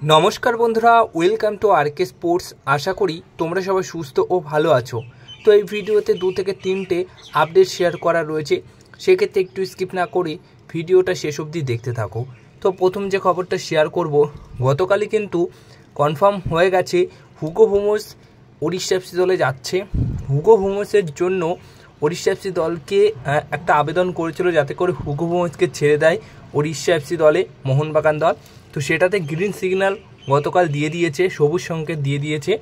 নমস্কার বন্ধুরা, welcome to আরকে sports. আশা করি তোমরা সবাই সুস্থ ও ভালো আছো। তো এই ভিডিওতে 2 থেকে 3টে আপডেট শেয়ার করা রয়েছে, সেক্ষেত্রে একটু স্কিপ না করে ভিডিওটা শেষ অবধি দেখতে থাকো। তো প্রথম যে খবরটা শেয়ার করব, গতকালই কিন্তু কনফার্ম হয়ে গেছে হুগো বোমস ওড়িশা এফসি দলে যাচ্ছে। হুগো বোমসের জন্য ওড়িশা এফসি দলকে একটা আবেদন করেছিল যাতে করে হুগো বোমসকে ছেড়ে দেয় ওড়িশা এফসি দলে মোহনবাগান দল। তো সেটাতে গ্রিন সিগন্যাল গতকাল দিয়ে দিয়েছে, সবুজ সংকেত দিয়ে দিয়েছে।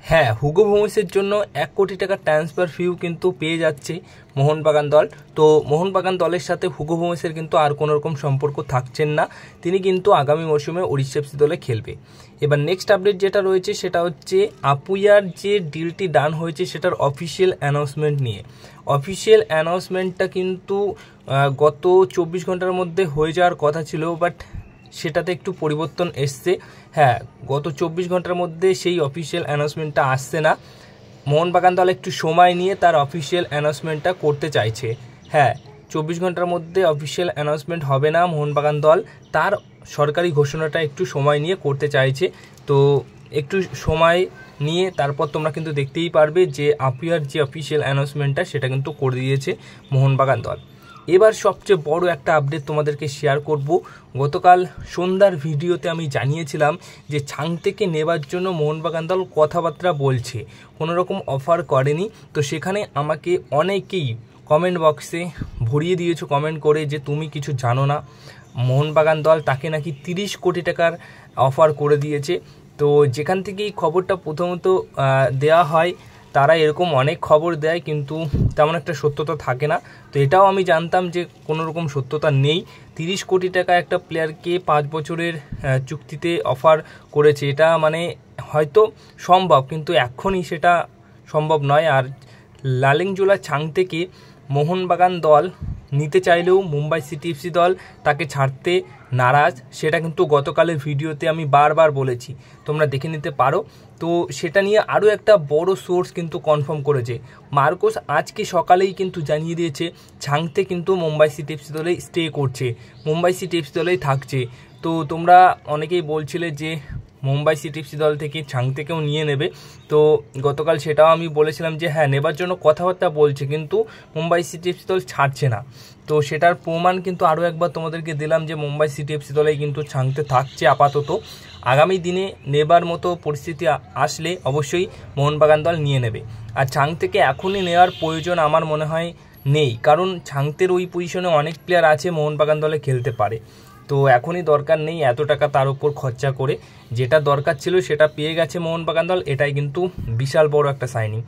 হ্যাঁ, হুগো বোমসের জন্য 1 কোটি টাকা ট্রান্সফার ফিও কিন্তু পেয়ে যাচ্ছে মোহনবাগান দল। তো মোহনবাগান দলের সাথে হুগো বোমসের কিন্তু আর কোনো রকম সম্পর্ক থাকছেন না, তিনি কিন্তু আগামী মরশুমে ওড়িশা এফসি দলে খেলবে। এবার নেক্সট আপডেট যেটা রয়েছে সেটা হচ্ছে আপুইয়ার যে ডিলটি ডান হয়েছে সেটার অফিসিয়াল অ্যানাউন্সমেন্ট নিয়ে। অফিসিয়াল অ্যানাউন্সমেন্টটা কিন্তু গত 24 ঘন্টার মধ্যে হয়ে যাওয়ার কথা ছিল, বাট সেটাতে একটু পরিবর্তন এসছে। হ্যাঁ, গত 24 ঘন্টার মধ্যে সেই অফিসিয়াল অ্যানাউন্সমেন্টটা আসছে না। মোহনবাগান দল একটু সময় নিয়ে তার অফিসিয়াল অ্যানাউন্সমেন্টটা করতে চাইছে। হ্যাঁ, 24 ঘন্টার মধ্যে অফিসিয়াল অ্যানাউন্সমেন্ট হবে না, মোহনবাগান দল তার সরকারি ঘোষণাটা একটু সময় নিয়ে করতে চাইছে। তো একটু সময় নিয়ে তারপর তোমরা কিন্তু দেখতেই পারবে যে আপুইয়ার যে অফিসিয়াল অ্যানাউন্সমেন্টটা সেটা কিন্তু করে দিয়েছে মোহনবাগান দল। এবার সবচেয়ে বড় একটা আপডেট তোমাদেরকে শেয়ার করব। গতকাল সন্ধ্যার ভিডিওতে আমি জানিয়েছিলাম যে ছাং থেকে নেবার জন্য মোহনবাগান দল কথাবার্তা বলছে, কোনো রকম অফার করেনি। তো সেখানে আমাকে অনেকেই কমেন্ট বক্সে ভরিয়ে দিয়েছো কমেন্ট করে যে তুমি কিছু জানো না, মোহনবাগান দল তাকে নাকি 30 কোটি টাকার অফার করে দিয়েছে। তো যেখান থেকেই খবরটা প্রথমত দেওয়া হয় তারা এরকম অনেক খবর দেয়, কিন্তু তেমন একটা সত্যতা থাকে না। তো এটাও আমি জানতাম যে কোনো রকম সত্যতা নেই। 30 কোটি টাকা একটা প্লেয়ারকে 5 বছরের চুক্তিতে অফার করেছে, এটা মানে হয়তো সম্ভব, কিন্তু এখনই সেটা সম্ভব নয়। আর লালেংজোলা ছাং থেকে মোহনবাগান দল নিতে চাইলেও মুম্বাই সিটি এফসি দল তাকে ছাড়তে নারাজ, সেটা কিন্তু গতকালের ভিডিওতে আমি বারবার বলেছি, তোমরা দেখে নিতে পারো। তো সেটা নিয়ে আরও একটা বড় সোর্স কিন্তু কনফার্ম করেছে। মার্কোস আজকে সকালেই কিন্তু জানিয়ে দিয়েছে ছাংতে কিন্তু মুম্বাই সিটি এফসি দলেই স্টে করছে, মুম্বাই সিটি এফসি দলেই থাকছে। তো তোমরা অনেকেই বলছিলে যে মুম্বাই সিটি এফসি দল থেকে ছাং থেকেও নিয়ে নেবে। তো গতকাল সেটাও আমি বলেছিলাম যে হ্যাঁ, নেবার জন্য কথাবার্তা বলছে, কিন্তু মুম্বাই সিটি এফসি দল ছাড়ছে না। তো সেটার প্রমাণ কিন্তু আরও একবার তোমাদেরকে দিলাম যে মুম্বাই সিটি এফসি দলেই কিন্তু ছাংতে থাকছে আপাতত। আগামী দিনে নেবার মতো পরিস্থিতি আসলে অবশ্যই মোহনবাগান দল নিয়ে নেবে। আর ছাং থেকে এখনই নেওয়ার প্রয়োজন আমার মনে হয় নেই, কারণ ছাংতের ওই পজিশনে অনেক প্লেয়ার আছে মোহনবাগান দলে খেলতে পারে। তো এখনই দরকার নেই এত টাকা তার উপর খরচা করে, যেটা দরকার ছিল সেটা পেয়ে গেছে মোহনবাগান দল, এটাই কিন্তু বিশাল বড় একটা সাইনিং।